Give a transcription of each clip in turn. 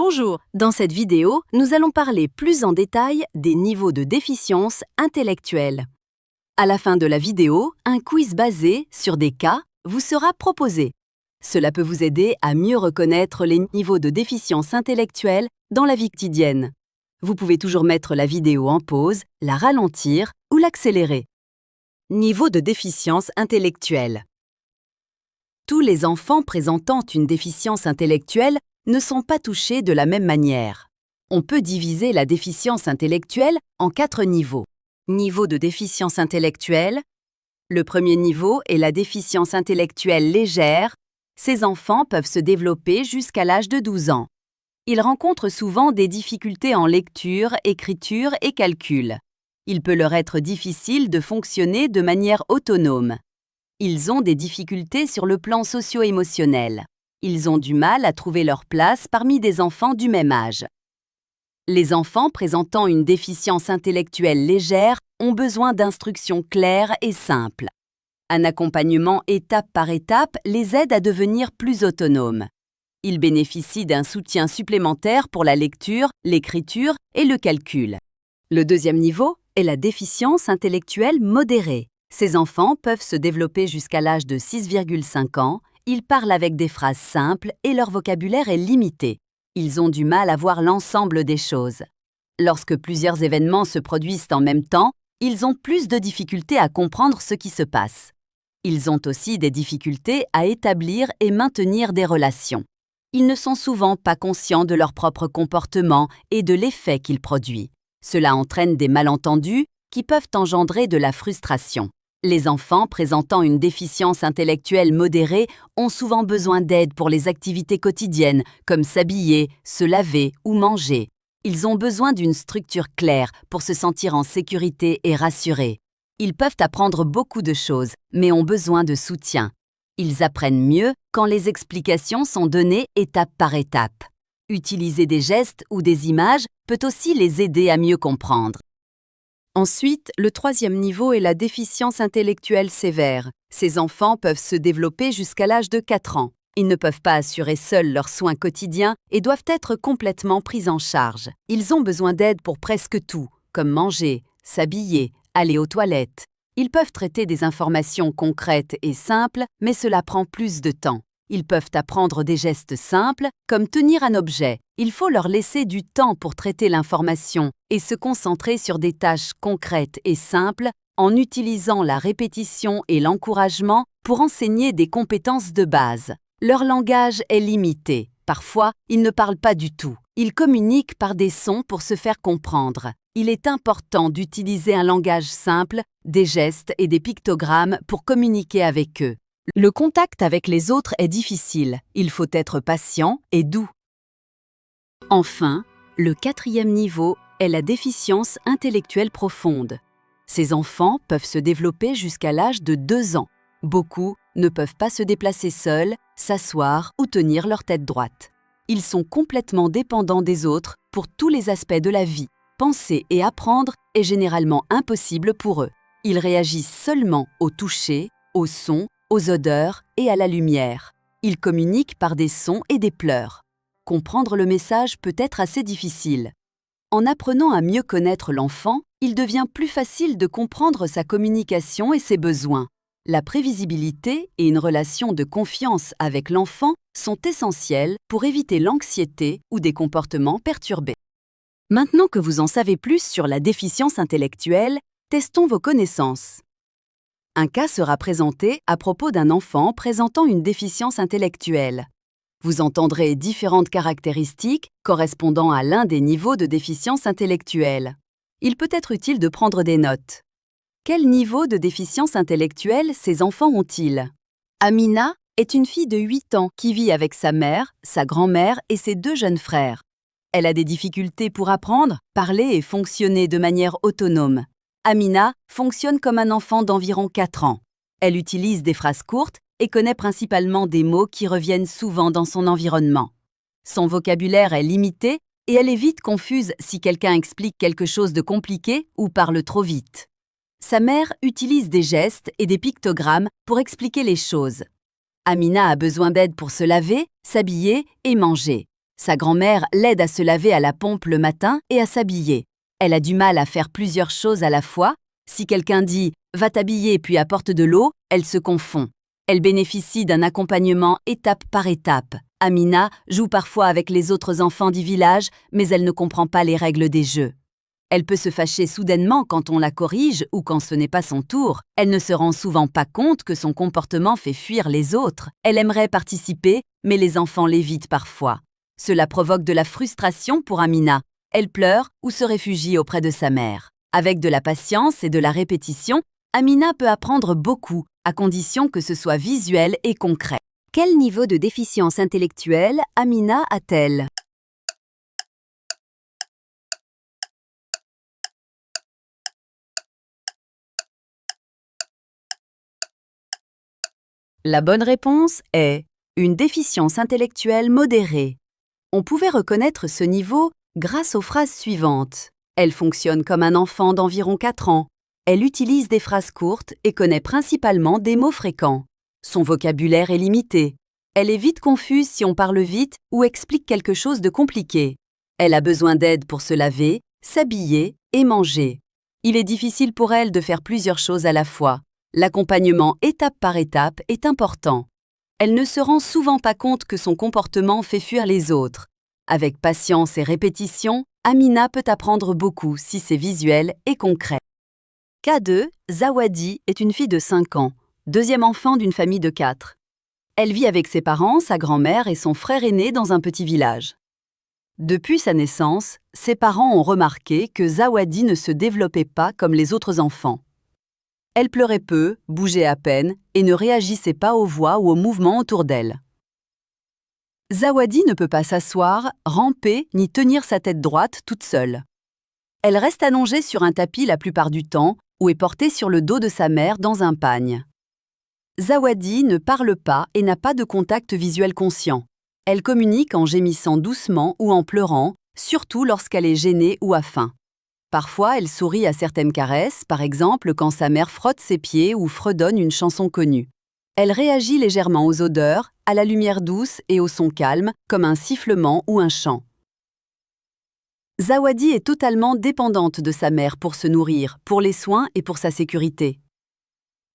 Bonjour, dans cette vidéo, nous allons parler plus en détail des niveaux de déficience intellectuelle. À la fin de la vidéo, un quiz basé sur des cas vous sera proposé. Cela peut vous aider à mieux reconnaître les niveaux de déficience intellectuelle dans la vie quotidienne. Vous pouvez toujours mettre la vidéo en pause, la ralentir ou l'accélérer. Niveau de déficience intellectuelle. Tous les enfants présentant une déficience intellectuelle ne sont pas touchés de la même manière. On peut diviser la déficience intellectuelle en 4 niveaux. Niveau de déficience intellectuelle. Le premier niveau est la déficience intellectuelle légère. Ces enfants peuvent se développer jusqu'à l'âge de 12 ans. Ils rencontrent souvent des difficultés en lecture, écriture et calcul. Il peut leur être difficile de fonctionner de manière autonome. Ils ont des difficultés sur le plan socio-émotionnel. Ils ont du mal à trouver leur place parmi des enfants du même âge. Les enfants présentant une déficience intellectuelle légère ont besoin d'instructions claires et simples. Un accompagnement étape par étape les aide à devenir plus autonomes. Ils bénéficient d'un soutien supplémentaire pour la lecture, l'écriture et le calcul. Le deuxième niveau est la déficience intellectuelle modérée. Ces enfants peuvent se développer jusqu'à l'âge de 6,5 ans. Ils parlent avec des phrases simples et leur vocabulaire est limité. Ils ont du mal à voir l'ensemble des choses. Lorsque plusieurs événements se produisent en même temps, ils ont plus de difficultés à comprendre ce qui se passe. Ils ont aussi des difficultés à établir et maintenir des relations. Ils ne sont souvent pas conscients de leur propre comportement et de l'effet qu'il produit. Cela entraîne des malentendus qui peuvent engendrer de la frustration. Les enfants présentant une déficience intellectuelle modérée ont souvent besoin d'aide pour les activités quotidiennes, comme s'habiller, se laver ou manger. Ils ont besoin d'une structure claire pour se sentir en sécurité et rassurés. Ils peuvent apprendre beaucoup de choses, mais ont besoin de soutien. Ils apprennent mieux quand les explications sont données étape par étape. Utiliser des gestes ou des images peut aussi les aider à mieux comprendre. Ensuite, le troisième niveau est la déficience intellectuelle sévère. Ces enfants peuvent se développer jusqu'à l'âge de 4 ans. Ils ne peuvent pas assurer seuls leurs soins quotidiens et doivent être complètement pris en charge. Ils ont besoin d'aide pour presque tout, comme manger, s'habiller, aller aux toilettes. Ils peuvent traiter des informations concrètes et simples, mais cela prend plus de temps. Ils peuvent apprendre des gestes simples, comme tenir un objet. Il faut leur laisser du temps pour traiter l'information et se concentrer sur des tâches concrètes et simples en utilisant la répétition et l'encouragement pour enseigner des compétences de base. Leur langage est limité. Parfois, ils ne parlent pas du tout. Ils communiquent par des sons pour se faire comprendre. Il est important d'utiliser un langage simple, des gestes et des pictogrammes pour communiquer avec eux. Le contact avec les autres est difficile. Il faut être patient et doux. Enfin, le quatrième niveau est la déficience intellectuelle profonde. Ces enfants peuvent se développer jusqu'à l'âge de 2 ans. Beaucoup ne peuvent pas se déplacer seuls, s'asseoir ou tenir leur tête droite. Ils sont complètement dépendants des autres pour tous les aspects de la vie. Penser et apprendre est généralement impossible pour eux. Ils réagissent seulement au toucher, au son, aux odeurs et à la lumière. Ils communiquent par des sons et des pleurs. Comprendre le message peut être assez difficile. En apprenant à mieux connaître l'enfant, il devient plus facile de comprendre sa communication et ses besoins. La prévisibilité et une relation de confiance avec l'enfant sont essentielles pour éviter l'anxiété ou des comportements perturbés. Maintenant que vous en savez plus sur la déficience intellectuelle, testons vos connaissances. Un cas sera présenté à propos d'un enfant présentant une déficience intellectuelle. Vous entendrez différentes caractéristiques correspondant à l'un des niveaux de déficience intellectuelle. Il peut être utile de prendre des notes. Quel niveau de déficience intellectuelle ces enfants ont-ils? Amina est une fille de 8 ans qui vit avec sa mère, sa grand-mère et ses 2 jeunes frères. Elle a des difficultés pour apprendre, parler et fonctionner de manière autonome. Amina fonctionne comme un enfant d'environ 4 ans. Elle utilise des phrases courtes et connaît principalement des mots qui reviennent souvent dans son environnement. Son vocabulaire est limité et elle est vite confuse si quelqu'un explique quelque chose de compliqué ou parle trop vite. Sa mère utilise des gestes et des pictogrammes pour expliquer les choses. Amina a besoin d'aide pour se laver, s'habiller et manger. Sa grand-mère l'aide à se laver à la pompe le matin et à s'habiller. Elle a du mal à faire plusieurs choses à la fois. Si quelqu'un dit « va t'habiller puis apporte de l'eau », elle se confond. Elle bénéficie d'un accompagnement étape par étape. Amina joue parfois avec les autres enfants du village, mais elle ne comprend pas les règles des jeux. Elle peut se fâcher soudainement quand on la corrige ou quand ce n'est pas son tour. Elle ne se rend souvent pas compte que son comportement fait fuir les autres. Elle aimerait participer, mais les enfants l'évitent parfois. Cela provoque de la frustration pour Amina. Elle pleure ou se réfugie auprès de sa mère. Avec de la patience et de la répétition, Amina peut apprendre beaucoup, à condition que ce soit visuel et concret. Quel niveau de déficience intellectuelle Amina a-t-elle? La bonne réponse est une déficience intellectuelle modérée. On pouvait reconnaître ce niveau grâce aux phrases suivantes. Elle fonctionne comme un enfant d'environ 4 ans. Elle utilise des phrases courtes et connaît principalement des mots fréquents. Son vocabulaire est limité. Elle est vite confuse si on parle vite ou explique quelque chose de compliqué. Elle a besoin d'aide pour se laver, s'habiller et manger. Il est difficile pour elle de faire plusieurs choses à la fois. L'accompagnement étape par étape est important. Elle ne se rend souvent pas compte que son comportement fait fuir les autres. Avec patience et répétition, Amina peut apprendre beaucoup si c'est visuel et concret. Cas 2, Zawadi est une fille de 5 ans, deuxième enfant d'une famille de 4. Elle vit avec ses parents, sa grand-mère et son frère aîné dans un petit village. Depuis sa naissance, ses parents ont remarqué que Zawadi ne se développait pas comme les autres enfants. Elle pleurait peu, bougeait à peine et ne réagissait pas aux voix ou aux mouvements autour d'elle. Zawadi ne peut pas s'asseoir, ramper ni tenir sa tête droite toute seule. Elle reste allongée sur un tapis la plupart du temps ou est portée sur le dos de sa mère dans un pagne. Zawadi ne parle pas et n'a pas de contact visuel conscient. Elle communique en gémissant doucement ou en pleurant, surtout lorsqu'elle est gênée ou a faim. Parfois, elle sourit à certaines caresses, par exemple quand sa mère frotte ses pieds ou fredonne une chanson connue. Elle réagit légèrement aux odeurs, à la lumière douce et au son calme, comme un sifflement ou un chant. Zawadi est totalement dépendante de sa mère pour se nourrir, pour les soins et pour sa sécurité.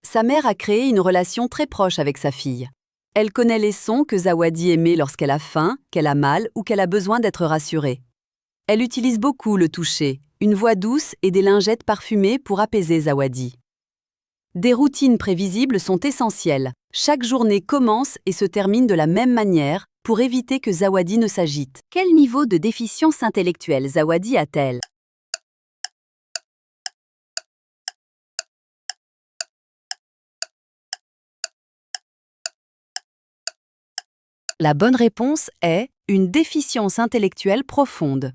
Sa mère a créé une relation très proche avec sa fille. Elle connaît les sons que Zawadi émet lorsqu'elle a faim, qu'elle a mal ou qu'elle a besoin d'être rassurée. Elle utilise beaucoup le toucher, une voix douce et des lingettes parfumées pour apaiser Zawadi. Des routines prévisibles sont essentielles. Chaque journée commence et se termine de la même manière pour éviter que Zawadi ne s'agite. Quel niveau de déficience intellectuelle Zawadi a-t-elle? La bonne réponse est une déficience intellectuelle profonde.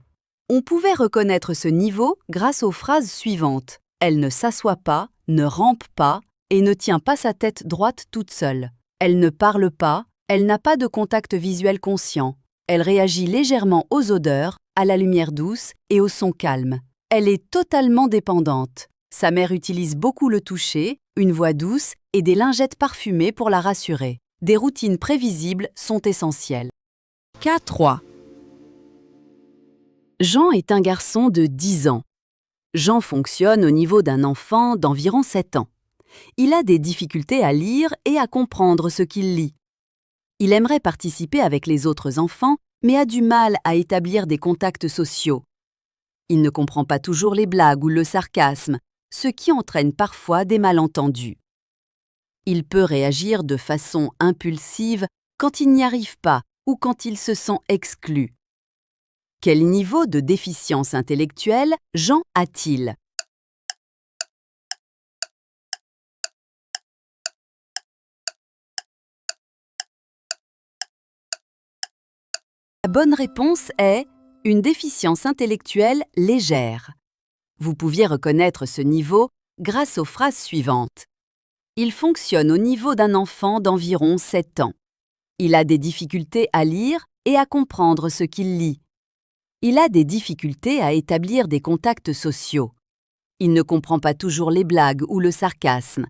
On pouvait reconnaître ce niveau grâce aux phrases suivantes. Elle ne s'assoit pas, ne rampe pas et ne tient pas sa tête droite toute seule. Elle ne parle pas, elle n'a pas de contact visuel conscient. Elle réagit légèrement aux odeurs, à la lumière douce et au son calme. Elle est totalement dépendante. Sa mère utilise beaucoup le toucher, une voix douce et des lingettes parfumées pour la rassurer. Des routines prévisibles sont essentielles. Cas 3. Jean est un garçon de 10 ans. Jean fonctionne au niveau d'un enfant d'environ 7 ans. Il a des difficultés à lire et à comprendre ce qu'il lit. Il aimerait participer avec les autres enfants, mais a du mal à établir des contacts sociaux. Il ne comprend pas toujours les blagues ou le sarcasme, ce qui entraîne parfois des malentendus. Il peut réagir de façon impulsive quand il n'y arrive pas ou quand il se sent exclu. Quel niveau de déficience intellectuelle Jean a-t-il? La bonne réponse est une déficience intellectuelle légère. Vous pouviez reconnaître ce niveau grâce aux phrases suivantes. Il fonctionne au niveau d'un enfant d'environ 7 ans. Il a des difficultés à lire et à comprendre ce qu'il lit. Il a des difficultés à établir des contacts sociaux. Il ne comprend pas toujours les blagues ou le sarcasme.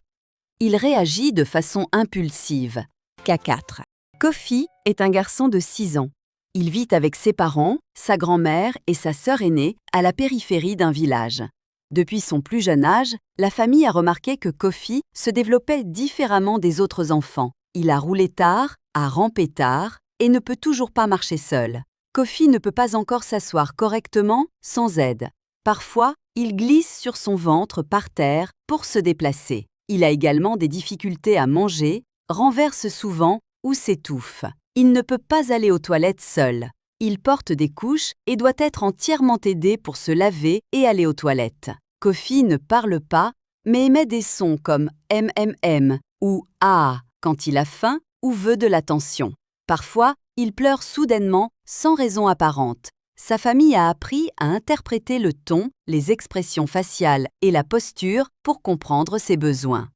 Il réagit de façon impulsive. Cas 4. Kofi est un garçon de 6 ans. Il vit avec ses parents, sa grand-mère et sa sœur aînée à la périphérie d'un village. Depuis son plus jeune âge, la famille a remarqué que Kofi se développait différemment des autres enfants. Il a roulé tard, a rampé tard et ne peut toujours pas marcher seul. Kofi ne peut pas encore s'asseoir correctement sans aide. Parfois, il glisse sur son ventre par terre pour se déplacer. Il a également des difficultés à manger, renverse souvent ou s'étouffe. Il ne peut pas aller aux toilettes seul. Il porte des couches et doit être entièrement aidé pour se laver et aller aux toilettes. Kofi ne parle pas, mais émet des sons comme MMM ou Ah quand il a faim ou veut de l'attention. Parfois, il pleure soudainement sans raison apparente. Sa famille a appris à interpréter le ton, les expressions faciales et la posture pour comprendre ses besoins.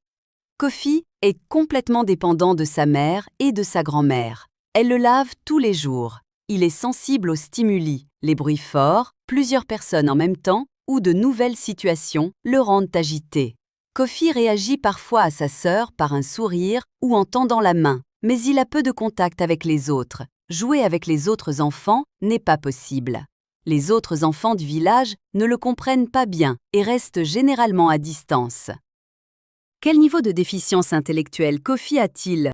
Kofi est complètement dépendant de sa mère et de sa grand-mère. Elle le lave tous les jours. Il est sensible aux stimuli, les bruits forts, plusieurs personnes en même temps ou de nouvelles situations le rendent agité. Kofi réagit parfois à sa sœur par un sourire ou en tendant la main, mais il a peu de contact avec les autres. Jouer avec les autres enfants n'est pas possible. Les autres enfants du village ne le comprennent pas bien et restent généralement à distance. Quel niveau de déficience intellectuelle Kofi a-t-il?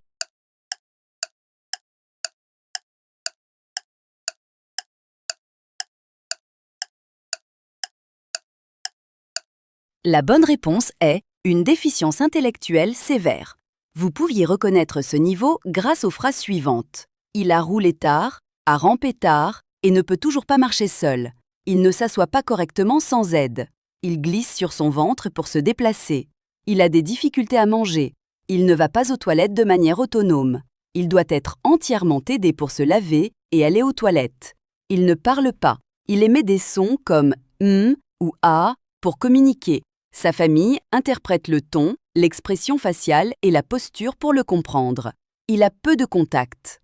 La bonne réponse est une déficience intellectuelle sévère. Vous pouviez reconnaître ce niveau grâce aux phrases suivantes. Il a roulé tard, a rampé tard et ne peut toujours pas marcher seul. Il ne s'assoit pas correctement sans aide. Il glisse sur son ventre pour se déplacer. Il a des difficultés à manger. Il ne va pas aux toilettes de manière autonome. Il doit être entièrement aidé pour se laver et aller aux toilettes. Il ne parle pas. Il émet des sons comme ou ah pour communiquer. Sa famille interprète le ton, l'expression faciale et la posture pour le comprendre. Il a peu de contact.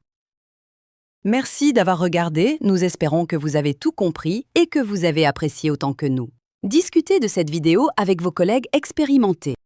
Merci d'avoir regardé, nous espérons que vous avez tout compris et que vous avez apprécié autant que nous. Discutez de cette vidéo avec vos collègues expérimentés.